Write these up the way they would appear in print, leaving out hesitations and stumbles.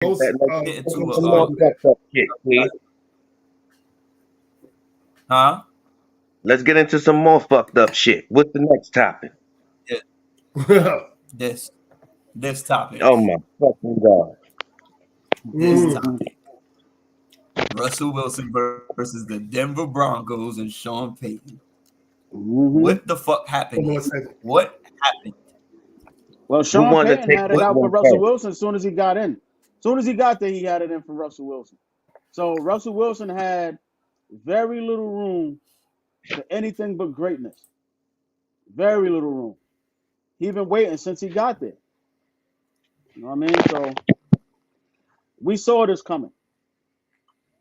Most Let's get into open a to Some more do that. fucked up shit, please. huh? Let's get into some more fucked up shit. What's the next topic? Yeah, this this Oh topic. my fucking god. This Mm. topic. Russell Wilson versus the Denver Broncos and Sean Payton. Mm-hmm. What the fuck happened Hold on here? a second. What happened? Well, Who Sean wanted to Payton take had it this What out for one Russell first? Wilson as soon as he got in. As soon as he got there, he had it in for Russell Wilson. So Russell Wilson had very little room for anything but greatness. Very little room. He been waiting since he got there. You know what I mean? So we saw this coming.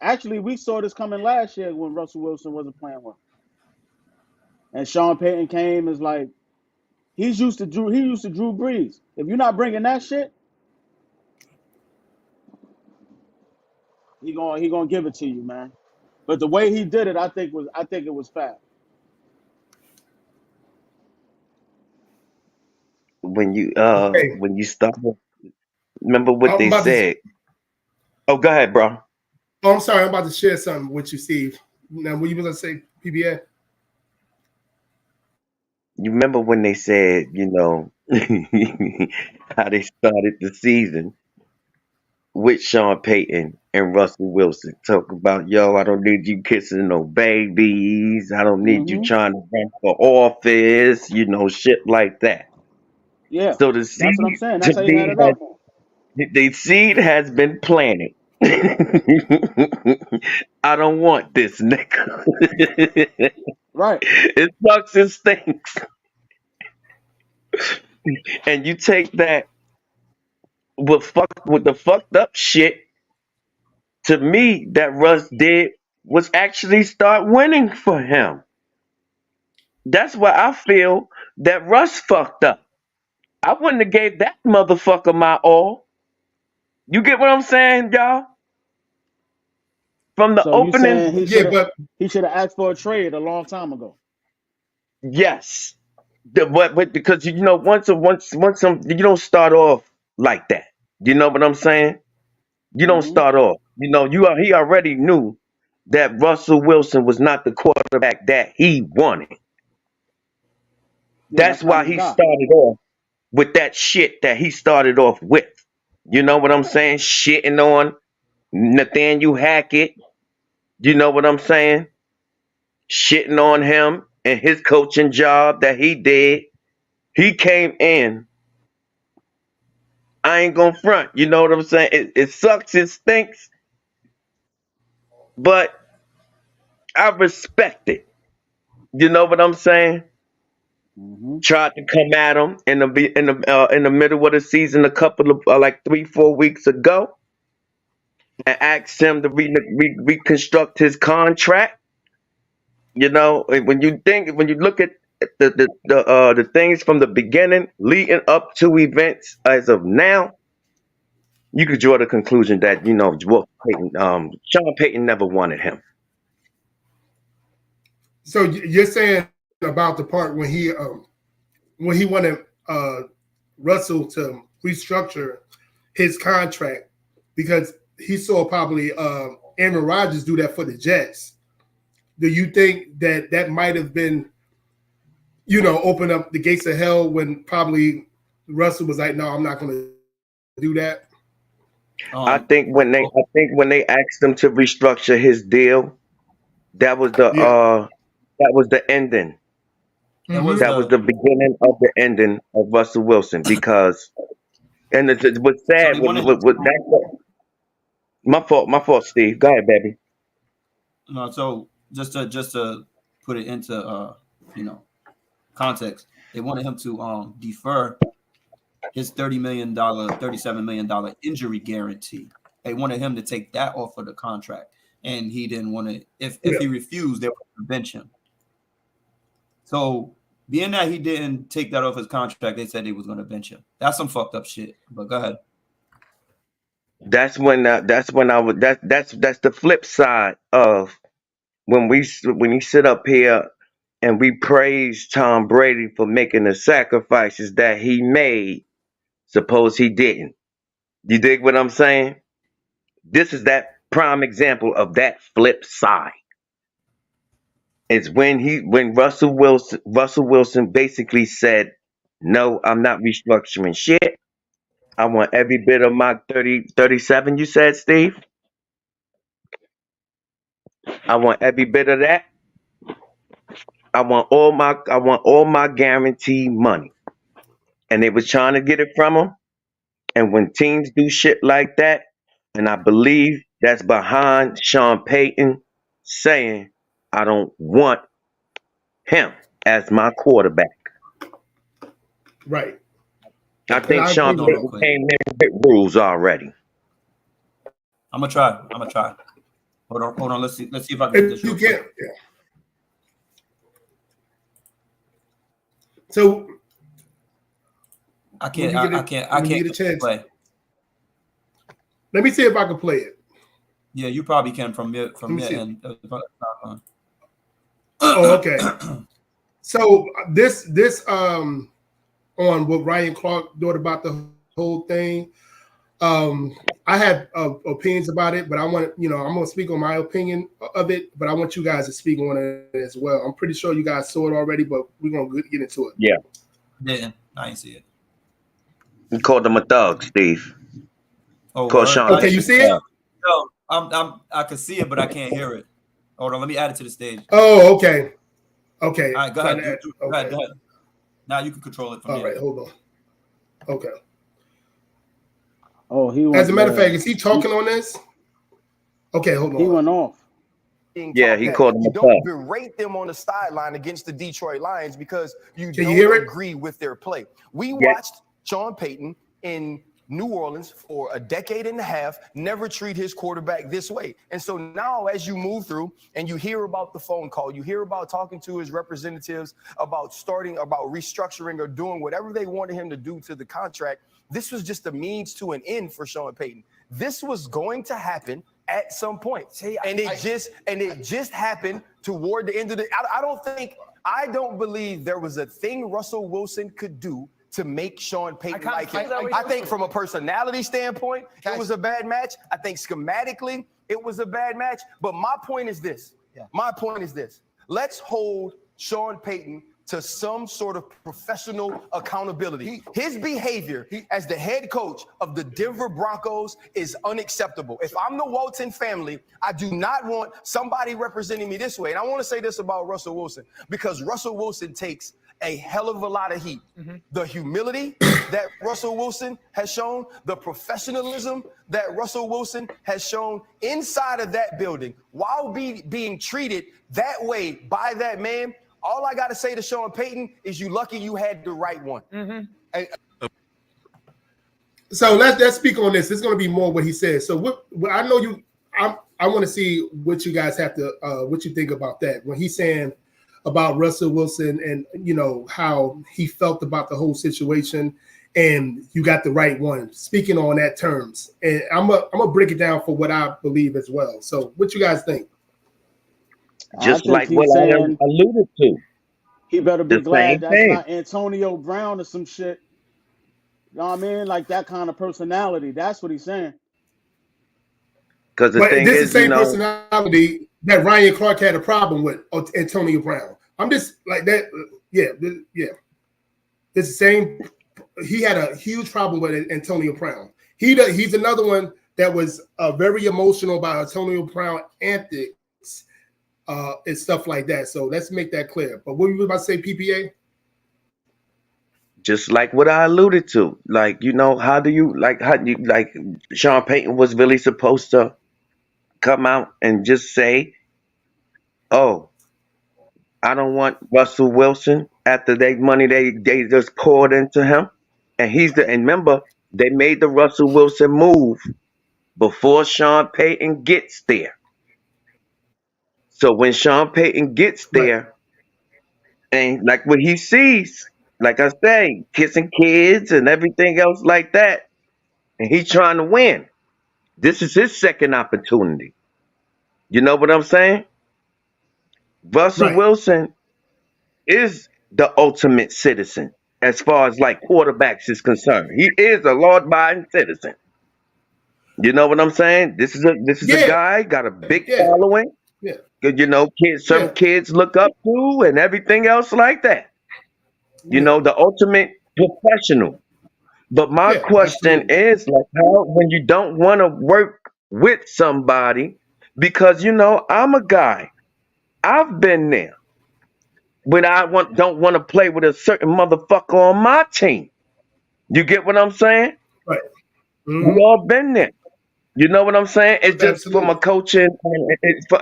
Actually, we saw this coming last year when Russell Wilson wasn't playing well. And Sean Payton came as like he's used to Drew. He used to Drew Brees. If you're not bringing that shit, he gonna give it to you, man. But the way he did it, I think it was fast. Okay. When you started, remember what I'm they about to. said. Oh, go ahead, bro. Oh, I'm sorry. I'm about to share something with you, Steve. Now, what you was gonna say, PBA? You remember when they said, how they started the season with Sean Payton and Russell Wilson. Talk about, yo, I don't need you kissing no babies. I don't need you Mm-hmm. trying to run for office, shit like that. Yeah, So the that's what I'm seed saying. to That's how he had me it out for him. the seed has been planted. I don't want this nigga. Right. It sucks and stinks. And you take that with the fucked up shit, to me that Russ did was actually start winning for him. That's why I feel that Russ fucked up. I wouldn't have gave that motherfucker my all. You get what I'm saying, y'all? From the So you saying opening, Yeah, but he should have asked for a trade a long time ago. yes. But because you don't start off like that. You know what I'm saying? You don't Mm-hmm. start off. He already knew that Russell Wilson was not the quarterback that he wanted. Yeah, That's that's not why his he guy. started off with that shit that he started off with. You know what I'm saying? Shitting on Nathaniel Hackett. You know what I'm saying? Shitting on him and his coaching job that he did. He came in. I ain't gonna front. You know what I'm saying? It sucks, it stinks, but I respect it. You know what I'm saying? Mm-hmm. Tried to come at him in the middle of the season a couple of like 3-4 weeks ago and asked him to reconstruct his contract. And when you look at the things from the beginning leading up to events as of now, you could draw the conclusion that Sean Payton never wanted him. so you're saying about the part when he wanted Russell to restructure his contract because he saw probably Aaron Rodgers do that for the Jets. Do you think that might have been, open up the gates of hell when probably Russell was like, no, I'm not going to do that? I Um, think when they asked him to restructure his deal, that was Yeah. the ending. it was Mm-hmm. That was the the beginning of the ending of Russell Wilson because what's so sad they with, wanted him with, to with that. My fault, Steve. Go ahead, baby. no, so just to put it into you know context, they wanted him to defer his $37 million injury guarantee. They wanted him to take that off of the contract, and he didn't want to. If Yeah. he refused, they would bench him. So being that he didn't take that off his contract, they said they was going to bench him. That's some fucked up shit. But go ahead. That's when I was that's the flip side of when you sit up here and we praise Tom Brady for making the sacrifices that he made. Suppose he didn't. You dig what I'm saying? This is that prime example of that flip side. It's when Russell Wilson basically said, "No, I'm not restructuring shit. I want every bit of my 37." You said, Steve. I want every bit of that. I want all my guaranteed money. And they was trying to get it from him. And when teams do shit like that, and I believe that's behind Sean Payton saying, "I don't want him as my quarterback." Right. I think I Sean agree Hold on with Payton real quick. came in with rules already. I'm gonna try. Hold on. Let's see if I can get this If you real can, quick. yeah. So I when can't. you get I it, can't. I when you can't get a chance, play. let me see if I can play it. Yeah, you probably can from your Let me see. end. Oh, okay. So this on what Ryan Clark thought about the whole thing. I have opinions about it, but I'm gonna speak on my opinion of it, but I want you guys to speak on it as well. I'm pretty sure you guys saw it already, but we're gonna get into it. Yeah. Didn't. I ain't see it. He called him a thug, Steve. Oh, Called word. Sean Okay, you Payton see a it? thug. No, I can see it, but I can't hear it. Hold on, let me add it to the stage. Oh, okay. Okay. All right, go Trying ahead. to Go add- ahead. Now you can control it from All there. right, hold on. Okay. Oh, he went. As a matter of fact, Yeah, is he talking on this? Okay, hold he on. went off. Yeah, he called him You a don't thug. berate them on the sideline against the Detroit Lions because you Can you don't hear it? agree with their play. We Yeah. watched Sean Payton in New Orleans for a decade and a half, never treat his quarterback this way. And so now as you move through and you hear about the phone call, you hear about talking to his representatives about restructuring or doing whatever they wanted him to do to the contract, this was just a means to an end for Sean Payton. This was going to happen at some point. And it just happened toward the end of the I don't believe there was a thing Russell Wilson could do to make Sean Payton like him. I think from a personality standpoint, it was a bad match. I think schematically, it was a bad match. But my point is this. Let's hold Sean Payton to some sort of professional accountability. His behavior as the head coach of the Denver Broncos is unacceptable. If I'm the Walton family, I do not want somebody representing me this way. And I want to say this about Russell Wilson, because Russell Wilson takes a hell of a lot of heat. The humility that Russell Wilson has shown, the professionalism that Russell Wilson has shown inside of that building, while being treated that way by that man, all I got to say to Sean Payton is you lucky you had the right one. So let's speak on this. It's going to be more what he says. So what I know you. I want to see what you guys have to what you think about that when he's saying about Russell Wilson and how he felt about the whole situation, and you got the right one. Speaking on that terms, and I'm gonna break it down for what I believe as well. So what you guys think? Just think like he's what I saying alluded to. he better be The glad same that's thing. not Antonio Brown or some shit. You know what I mean? Like that kind of personality. That's what he's saying. Because the But thing this is is, the same personality that Ryan Clark had a problem with Antonio Brown. I'm just like that. Yeah. It's the same. He had a huge problem with Antonio Brown. He's another one that was very emotional about Antonio Brown antics and stuff like that. So let's make that clear. But what were you about to say, PPA? just like what I alluded to. Like, how do you like Sean Payton was really supposed to come out and just say, "Oh, I don't want Russell Wilson," after that money they just poured into him. And remember, they made the Russell Wilson move before Sean Payton gets there. So when Sean Payton gets Right. there, and like what he sees, like I say, kissing kids and everything else like that, and he's trying to win. This is his second opportunity. You know what I'm saying? Russell Right. Wilson is the ultimate citizen as far as like quarterbacks is concerned. He is a law-abiding citizen. You know what I'm saying? This is a Yeah. guy got a big Yeah. following. Yeah. You know, some Yeah. kids look up to and everything else like that. You Yeah. know, the ultimate professional. But my Yeah, question absolutely. is like how when you don't want to work with somebody because you know I'm a guy. I've been there. When don't want to play with a certain motherfucker on my team. You get what I'm saying? Right. We Mhm. all been there. You know what I'm saying? It's just from a Absolutely. coaching,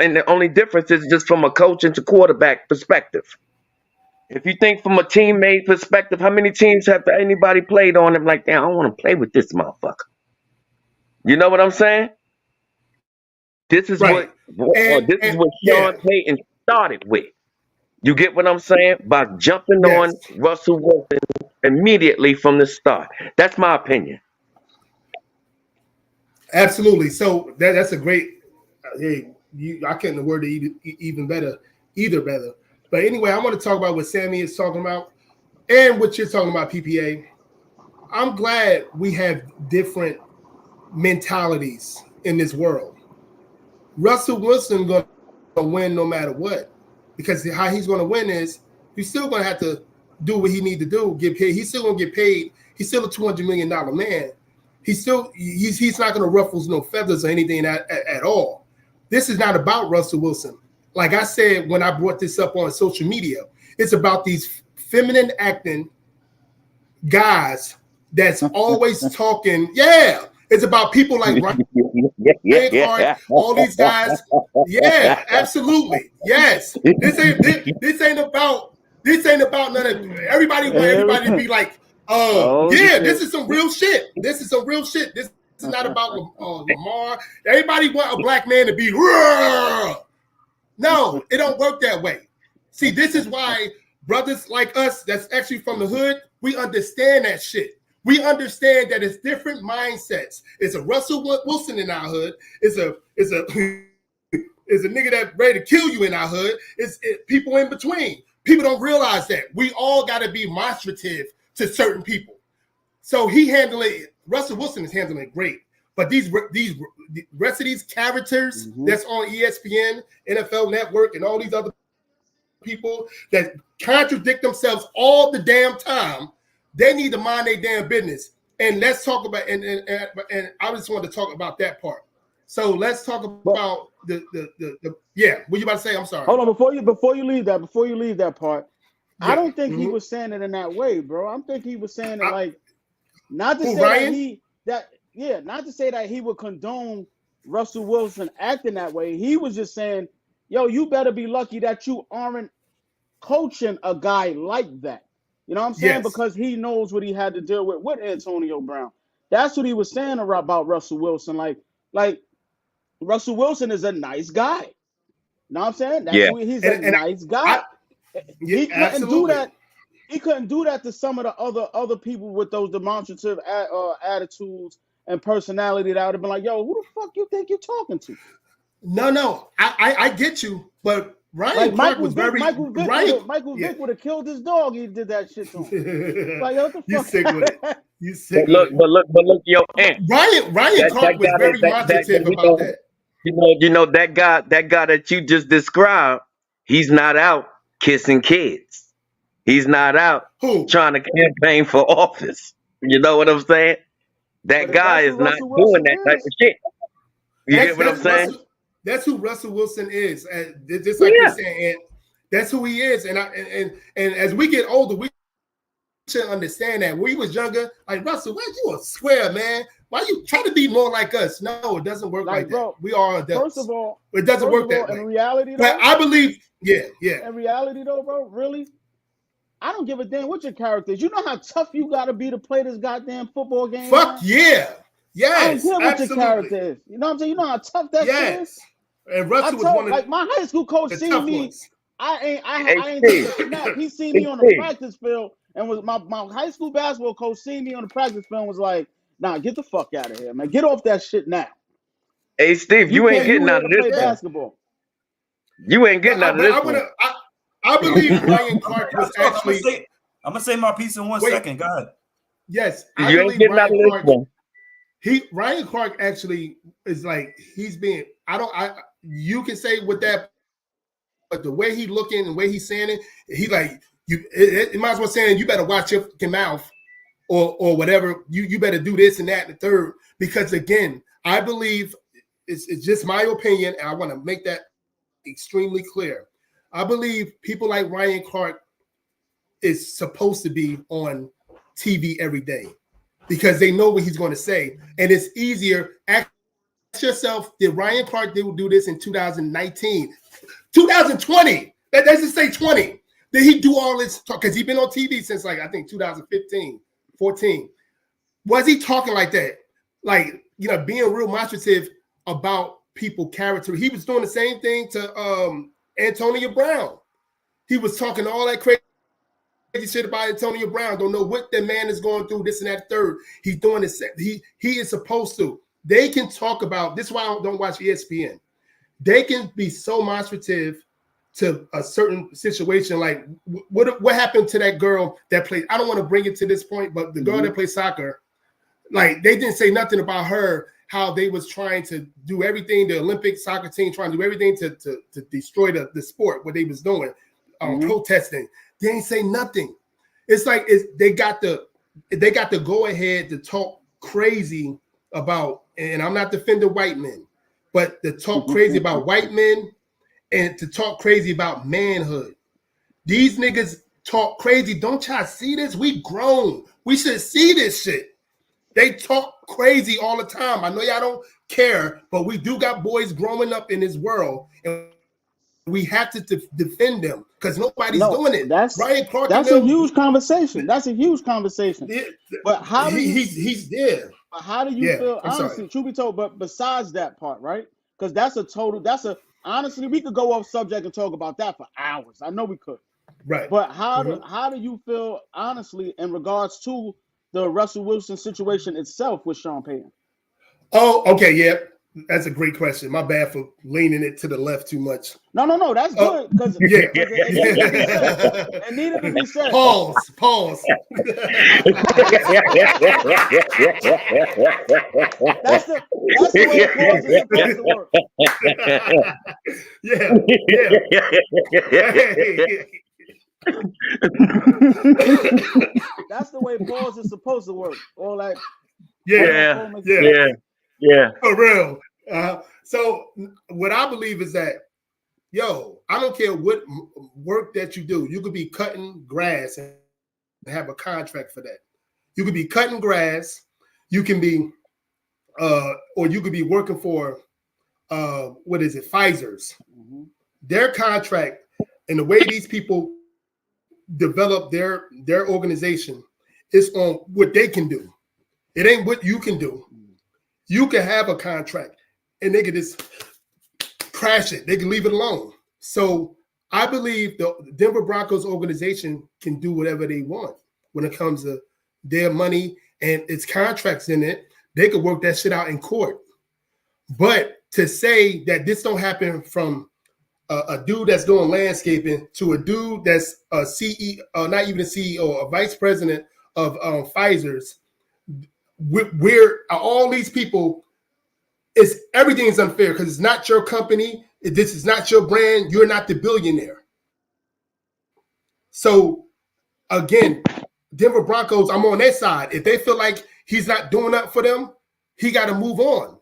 and the only difference is just from a coaching to quarterback perspective. If you think from a teammate perspective, how many teams have anybody played on them like, damn, I don't want to play with this motherfucker. You know what I'm saying? This is Right. this is And what yeah. Sean Payton started with. You get what I'm saying? By jumping Yes. on Russell Wilson immediately from the start. That's my opinion. Absolutely. So that's a great. Hey, I couldn't have worded even better, either better. But anyway, I want to talk about what Sammy is talking about and what you're talking about, PPA. I'm glad we have different mentalities in this world. Russell Wilson going to win no matter what, because how he's going to win is he's still going to have to do what he need to do, get paid. He's still going to get paid. He's still a $200 million man. He's not going to ruffle no feathers or anything at all. This is not about Russell Wilson. Like I said when I brought this up on social media, it's about these feminine acting guys that's always talking. Yeah, it's about people like Ryan Clark, all these guys. Yeah, absolutely. Yes, this ain't about none of everybody. Want everybody to be like, Oh, yeah, shit. this is some real shit. This is some real shit. This is not about Lamar. Everybody want a black man to be. No, it don't work that way. See, this is why brothers like us that's actually from the hood, we understand that shit. We understand that it's different mindsets. It's a Russell Wilson in our hood. It's a nigga that ready to kill you in our hood. It's people in between. People don't realize that. We all got to be demonstrative to certain people. So Russell Wilson is handling it great. But the rest of these characters that's on ESPN, NFL Network, and all these other people that contradict themselves all the damn time, they need to mind their damn business. And let's talk about and I just wanted to talk about that part. So let's talk about the yeah. What you about to say? I'm sorry. Hold on, before you leave that part, yeah. I don't think he was saying it in that way, bro. I'm thinking he was saying it like not to say Ryan? not to say that he would condone Russell Wilson acting that way. He was just saying, yo, you better be lucky that you aren't coaching a guy like that. You know what I'm saying? Yes. Because he knows what he had to deal with Antonio Brown. That's what he was saying about Russell Wilson. Like Russell Wilson is a nice guy. You know what I'm saying? That's he's a nice guy. He couldn't do that. He couldn't do that to some of the other people with those demonstrative attitudes and personality that would have been like, yo, who the fuck you think you're talking to? No. I get you, but Ryan Clark was very Michael Vick would have killed his dog. He did that shit to him. Like, what the fuck? You sick with it. You sick. But look, yo, Aunt. Ryan Clark was very demonstrative about that. You know that guy that you just described. He's not out kissing kids. He's not out trying to campaign for office. You know what I'm saying? That guy is not doing that type of shit. You get what I'm saying? That's who Russell Wilson is. Just like you're saying, and that's who he is. And as we get older, we should understand that. When we was younger, like Russell, why you a square, man? Why you try to be more like us? No, it doesn't work like that. We are adults. First of all, it doesn't work that way. In reality, though, but I believe, yeah. In reality, though, bro, really, I don't give a damn what your character is. You know how tough you got to be to play this goddamn football game? Fuck yeah. Yes, I don't care what your character is. You know what I'm saying? You know how tough that shit is? And Russell was one of like my high school coach seen me. Ones. I ain't taking a snap. He seen me on the practice field and was my high school basketball coach seen me on the practice field and was like, nah, get the fuck out of here, man. Get off that shit now. Hey Steve, you ain't getting out of this. Basketball. You ain't getting out of this. I believe Ryan Clark was actually. I'm gonna say my piece in 1 second. Go ahead. Yes, you ain't getting out of this one. Ryan Clark actually is like he's being. You can say with that, but the way he looking and the way he's saying it, he like you. It might as well saying you better watch your fucking mouth or whatever. You better do this and that and the third because again, I believe it's just my opinion, and I want to make that extremely clear. I believe people like Ryan Clark is supposed to be on TV every day because they know what he's going to say, and it's easier. Ask yourself: did Ryan Clark do this in 2019, 2020? Let's just say 20. Did he do all this talk? Because he's been on TV since like I think 2015, 14. Was he talking like that? Like being real demonstrative about people character. He was doing the same thing to Antonio Brown. He was talking all that crazy shit about Antonio Brown. Don't know what the man is going through, this and that third. He's doing this. He is supposed to. They can talk about this. Is why I don't watch ESPN. They can be so demonstrative to a certain situation. Like what happened to that girl that played? I don't want to bring it to this point, but the girl that played soccer, like they didn't say nothing about her. How they was trying to do everything, the Olympic soccer team trying to do everything to destroy the sport, what they was doing, protesting. They ain't say nothing. It's like they got the go ahead to talk crazy about, and I'm not defending white men, but to talk crazy about white men and to talk crazy about manhood. These niggas talk crazy. Don't y'all see this? We grown. We should see this shit. They talk crazy all the time. I know y'all don't care, but we do got boys growing up in this world, and we have to defend them because nobody's doing it. Ryan Clark. That's a huge conversation. That's a huge conversation. But how do he's there? How do you feel? Honestly, truth be told, but besides that part, right? Because honestly, we could go off subject and talk about that for hours. I know we could. Right. But how do you feel honestly in regards to the Russell Wilson situation itself with Sean Payton? Oh, okay, yeah. That's a great question. My bad for leaning it to the left too much. No, that's good. Because it needed to be said. Pause. That's the way pause is supposed to work. Yeah. That's the way pause is supposed to work. Or like, yeah. For real. So what I believe is that, I don't care what work that you do. You could be cutting grass and have a contract for that. You could be cutting grass. You can be, or you could be working for, Pfizer's. Their contract and the way these people develop their organization is on what they can do. It ain't what you can do. You can have a contract and they can just crash it. They can leave it alone. So I believe the Denver Broncos organization can do whatever they want when it comes to their money and its contracts in it. They could work that shit out in court. But to say that this don't happen from a dude that's doing landscaping to a dude that's a CEO, not even a CEO, a vice president of Pfizer's, we're all these people. Everything is unfair because it's not your company. This is not your brand. You're not the billionaire. So again, Denver Broncos, I'm on their side. If they feel like he's not doing that for them, he got to move on.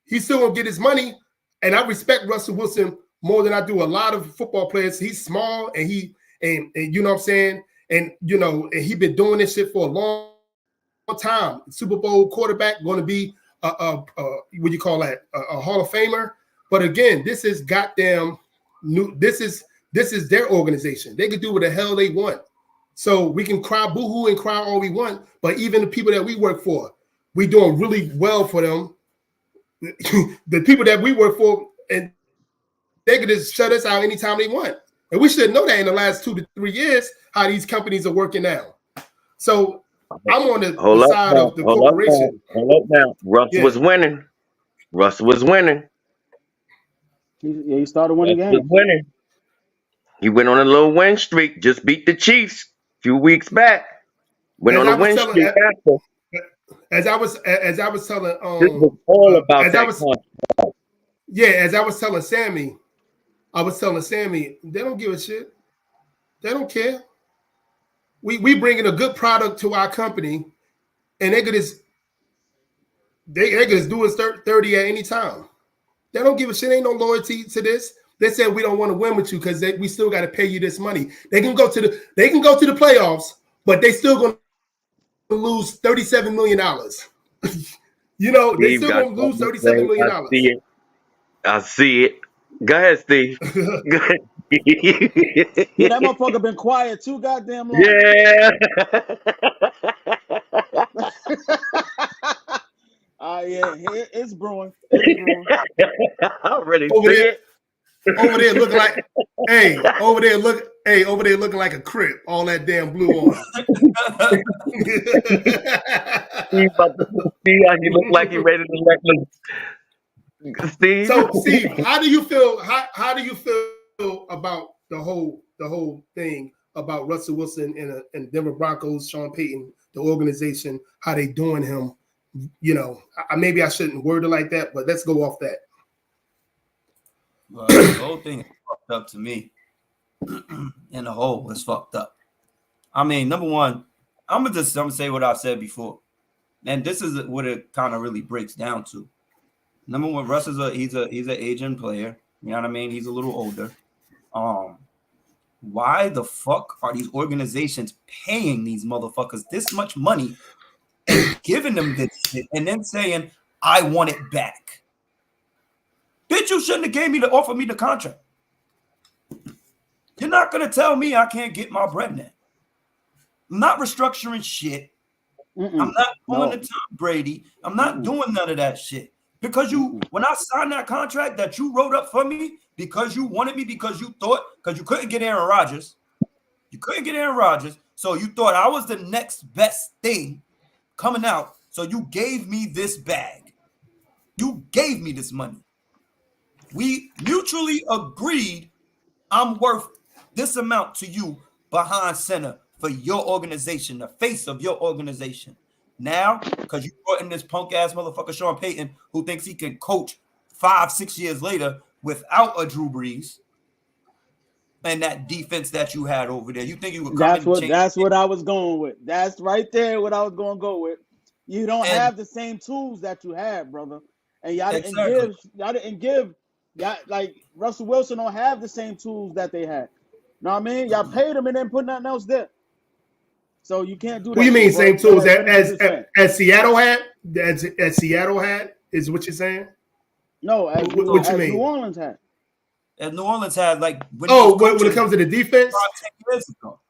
He's still gonna get his money, and I respect Russell Wilson more than I do a lot of football players. He's small and and you know what I'm saying, and and he been doing this shit for a long time. Super Bowl quarterback, going to be what do you call that? A Hall of Famer. But again, this is goddamn new. This is their organization. They can do what the hell they want. So we can cry boohoo and cry all we want, but even the people that we work for, we doing really well for them. The people that we work for, and they could just shut us out anytime they want. And we should know that in the last 2 to 3 years, how these companies are working now. So I'm on the side of the corporation. Hold up now. Russell was winning. Russell was winning. He started winning games. He went on a little win streak. Just beat the Chiefs a few weeks back. Went on a win streak after. as I was telling This was all about as that I was contract. as I was telling Sammy, they don't give a shit. They don't care. We bringing a good product to our company, and they could just do it 30 at any time. They don't give a shit. Ain't no loyalty to this. They said we don't want to win with you because we still got to pay you this money. They can go to the playoffs, but they still going to lose $37 million. You know, they Steve still got going to lose something to $37 say. million. I see it. I see it. Go ahead, Steve. Go ahead. Yeah, that motherfucker been quiet too goddamn long. Yeah. Yeah, it's brewing. It's brewing. I already Over see there. it. Over there looking like, over there looking like a crip. All that damn blue on. Steve about to see how he look like he ready to let loose. Steve. So, Steve, how do you feel? How do you feel about the whole thing about Russell Wilson and Denver Broncos, Sean Payton, the organization, how they doing him? You know, maybe I shouldn't word it like that, but let's go off that. Well, the whole thing is fucked up to me. And the whole is fucked up. I mean, number one, I'm gonna say what I've said before, and this is what it kind of really breaks down to. Number one, Russ he's an aging player. You know what I mean? He's a little older. Why the fuck are these organizations paying these motherfuckers this much money and giving them this shit and then saying, I want it back? Bitch, you shouldn't have offered me the contract. You're not gonna tell me I can't get my bread now. I'm not restructuring shit. I'm not pulling the Tom Brady. I'm not doing none of that shit. Because when I signed that contract that you wrote up for me, because you wanted me, because you couldn't get Aaron Rodgers. You couldn't get Aaron Rodgers. So you thought I was the next best thing coming out. So you gave me this bag. You gave me this money. We mutually agreed I'm worth this amount to you behind center for your organization, the face of your organization. Now, because you brought in this punk ass motherfucker Sean Payton, who thinks he can coach 5-6 years later without a Drew Brees and that defense that you had over there. You think you would come That's what I was going with. That's right there what I was going to go with. You don't have the same tools that you had, brother. And y'all didn't give like Russell Wilson don't have the same tools that they had. Know what I mean? Y'all paid him and then put nothing else there. So you can't do that. What do you mean same tools as Seattle had? As Seattle had is what you're saying? No, as New Orleans had. As New Orleans had, like when it comes to the defense, 10 years ago.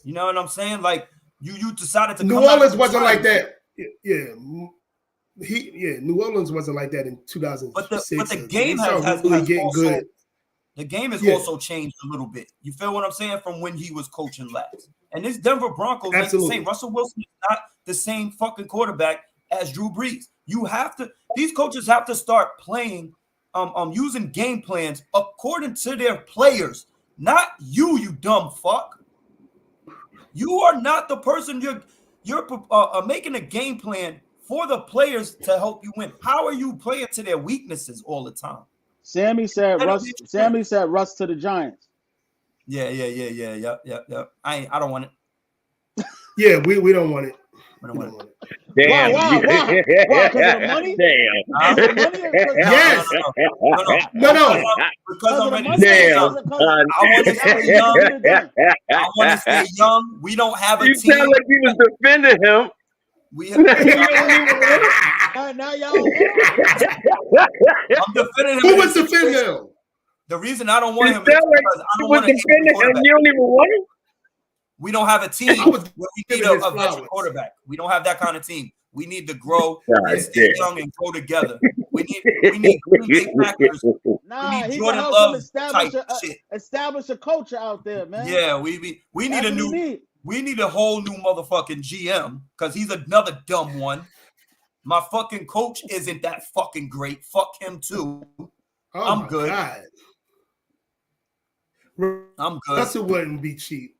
You know what I'm saying? Like you decided to. New Orleans wasn't like that. Yeah, New Orleans wasn't like that in 2006. But the game has getting good. The game has also changed a little bit. You feel what I'm saying? From when he was coaching last. And this Denver Broncos ain't the same. Russell Wilson is not the same fucking quarterback as Drew Brees. These coaches have to start playing, using game plans according to their players, not you dumb fuck. You are not the person. You're making a game plan for the players to help you win. How are you playing to their weaknesses all the time? Sammy said Russ to the Giants. Yeah. I don't want it. Yeah, we don't want it. We don't want it. Damn. Why? Because of the money? Yes. No. Because I'm ready to Damn. say young. I want to stay young. I want to stay young. We don't have a You team. sound like you was defending him. Now y'all. I'm defending him. Who was defending him? The reason I don't want him is Sound like because I you don't was want to defending him. You don't even want him. We don't have a team I was where we need giving his a veteran flowers. quarterback. We don't have that kind of team. We need to grow God and stay damn. young and grow together. We need Green Bay Packers. Nah, We need he Jordan can help Love them shit. establish a culture out there, man. Yeah, we need That's a what new. he need. We need a whole new motherfucking GM because he's another dumb one. My fucking coach isn't that fucking great. Fuck him too. I'm good. God. I'm good. Russell wouldn't be cheap.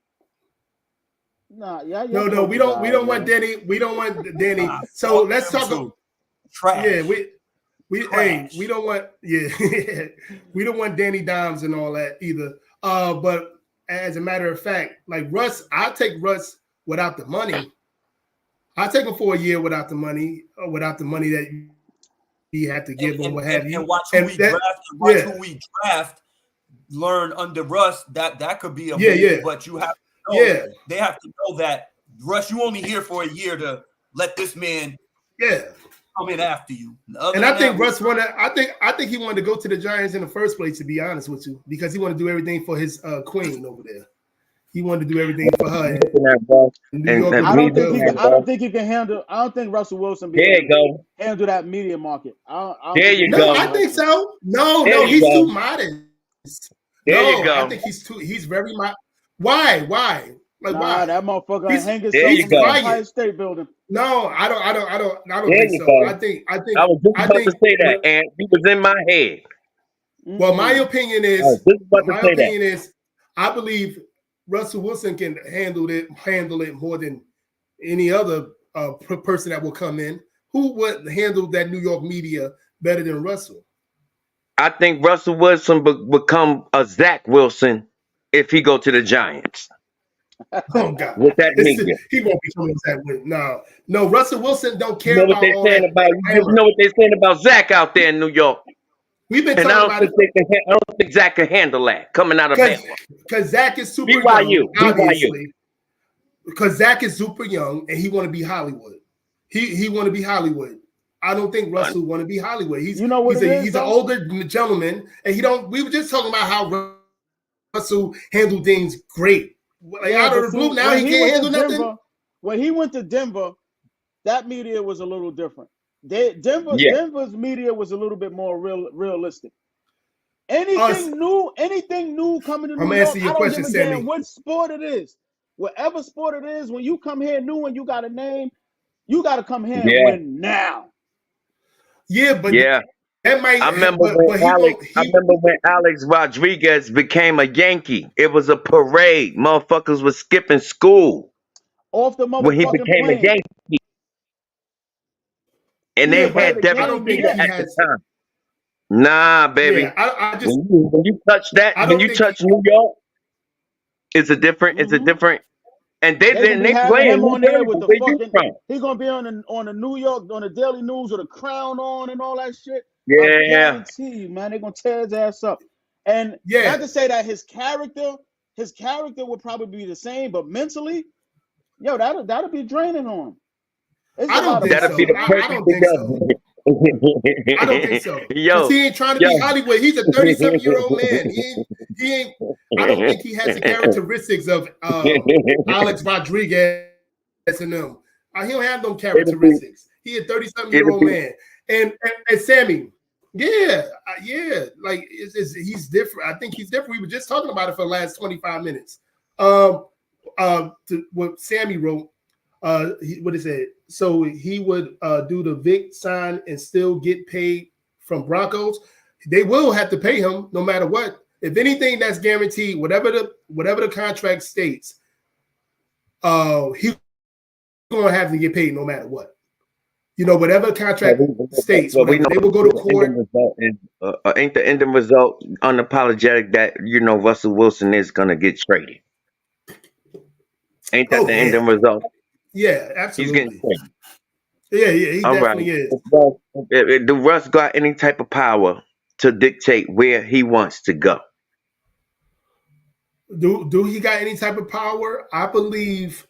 Nah, yeah, No, we don't want Danny. We don't want Danny. Nah, So fuck let's them talk. two. Trash. Yeah, hey, Trash. we don't want we don't want Danny Dimes and all that either. But as a matter of fact, like Russ, I'll take Russ without the money. I'll take him for a year without the money, that he had to give him, what have you. And watch who And we that- draft. And watch yeah. who we draft. Learn under Russ that could be a Yeah, move, yeah. but you have to know, Yeah, they have to know that Russ, you only here for a year to let this man yeah. come in after you. Other And than I think that, Russ wanted. I think he wanted to go to the Giants in the first place. To be honest with you, because he wanted to do everything for his queen over there. He wanted to do everything for her. Looking at Russ, New and- York and was I me don't think he good. can. I don't think he can handle. I don't think Russell Wilson be There able you to go. handle that media market. I don't There think you he No, go. can. I think so. No, There you he's go. too modest. There no, you go. I think he's very modest. Why? Like Nah, why? that motherfucker He's- hang there himself you from the go. Empire State Building. No, I don't There think you so. go. I think I was just I about think to say that, and he was in my head. well, my opinion I was is just about to say that. I believe Russell Wilson can handle it more than any other person that will come in. Who would handle that New York media better than Russell? I think Russell Wilson become a Zach Wilson if he go to the Giants Oh God, with that media. he won't be coming that way. No, Russell Wilson don't You care know what about they're all saying that. about you know what they're saying about Zach out there in New York, We've been and I talking don't about think it I don't think Zach can handle that coming out of Bama. because Zach is super BYU, young, BYU. obviously. Because Zach is super young and he want to be Hollywood. He want to be Hollywood. I don't think Russell want to be Hollywood. You know what it is, He's an though? older gentleman, and he don't. We were just talking about how Russell handled things great. Like Yeah, out but of the see, blue, now when he he can't went handle to nothing. Denver, when he went to Denver, that media was a little different. Yeah. Denver's media was a little bit more realistic. Anything new coming to I'm New York, answering your I don't question, give a damn Sammy. what sport it is. Whatever sport it is, when you come here new and you got a name, you got to come here and Yeah. win now. Yeah, but Yeah, that might. I remember but when he Alex. won't. I remember when Alex Rodriguez became a Yankee. It was a parade. Motherfuckers was skipping school Off the when he motherfucking became a plane. Yankee, and Yeah, they but had the Devin I don't think Peter he at has. the time. Nah, baby. Yeah, I just. When you touch that, I when don't you think touch New York, it's a different. It's a Mhm. different. And They gonna be having play in him New on there Jersey. with the Where you fucking. from? He's gonna be on the New York on the Daily News with a crown on and all that shit. I Yeah. guarantee you, man, they're gonna tear his ass up. And Yeah. not to say that his character will probably be the same, but mentally, yo, that'll be draining on him. It's I a don't lot of think That'll so. be the I perfect don't think so. together. I don't think so. Because Yo, he ain't trying to be yo. Hollywood. He's a 37-year-old man. He ain't. I don't think he has the characteristics of Alex Rodriguez and them. He don't have them characteristics. He a 37-year-old man. And Sammy, yeah, like he's different. I think he's different. We were just talking about it for the last 25 minutes. What Sammy wrote. What is it? So he would do the Vic sign and still get paid from Broncos. They will have to pay him no matter what. If anything, that's guaranteed. Whatever the contract states, he's gonna have to get paid no matter what. You know, whatever contract states, Well, we whatever, know they will go to the court. ending result is, ain't the ending result unapologetic that Russell Wilson is gonna get traded? Ain't that Oh, the yeah. ending result? Yeah, He's absolutely. getting traded. Yeah, he All definitely right. is. Do Russ got any type of power to dictate where he wants to go? Do he got any type of power? I believe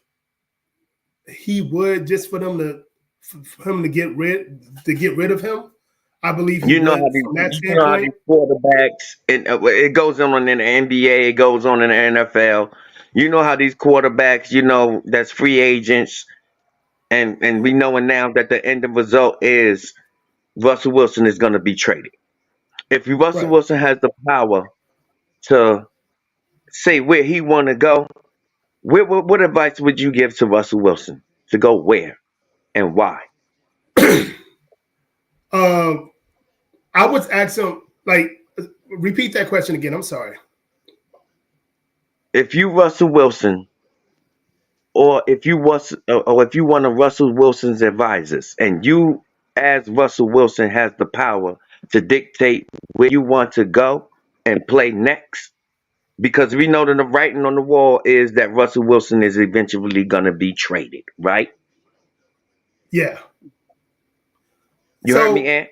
he would, just for him to get rid of him. I believe he You know would how these, from that you know how these standpoint. quarterbacks, and it goes on in the NBA, it goes on in the NFL. You know how these quarterbacks, that's free agents, and we knowing now that the end result is Russell Wilson is going to be traded. If Russell Right. Wilson has the power to say where he want to go, what advice would you give to Russell Wilson to go where and why? I would ask him, repeat that question again. I'm sorry. If you Russell Wilson, or if you was, or if you one of Russell Wilson's advisors, and you, as Russell Wilson, has the power to dictate where you want to go and play next, because we know that the writing on the wall is that Russell Wilson is eventually gonna be traded, right? Yeah. You heard me, Ant?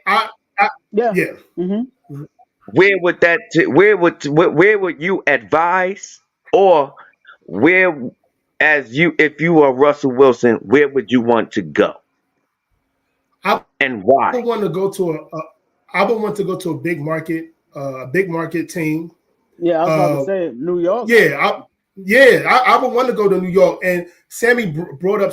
Yeah. Yeah. Mm-hmm. Where would that? Where would you advise, or where, as you, if you were Russell Wilson, where would you want to go, I and why? would want to go to I would want to go to a big market team. Yeah, I was about to say New York. I would want to go to New York. And Sammy brought up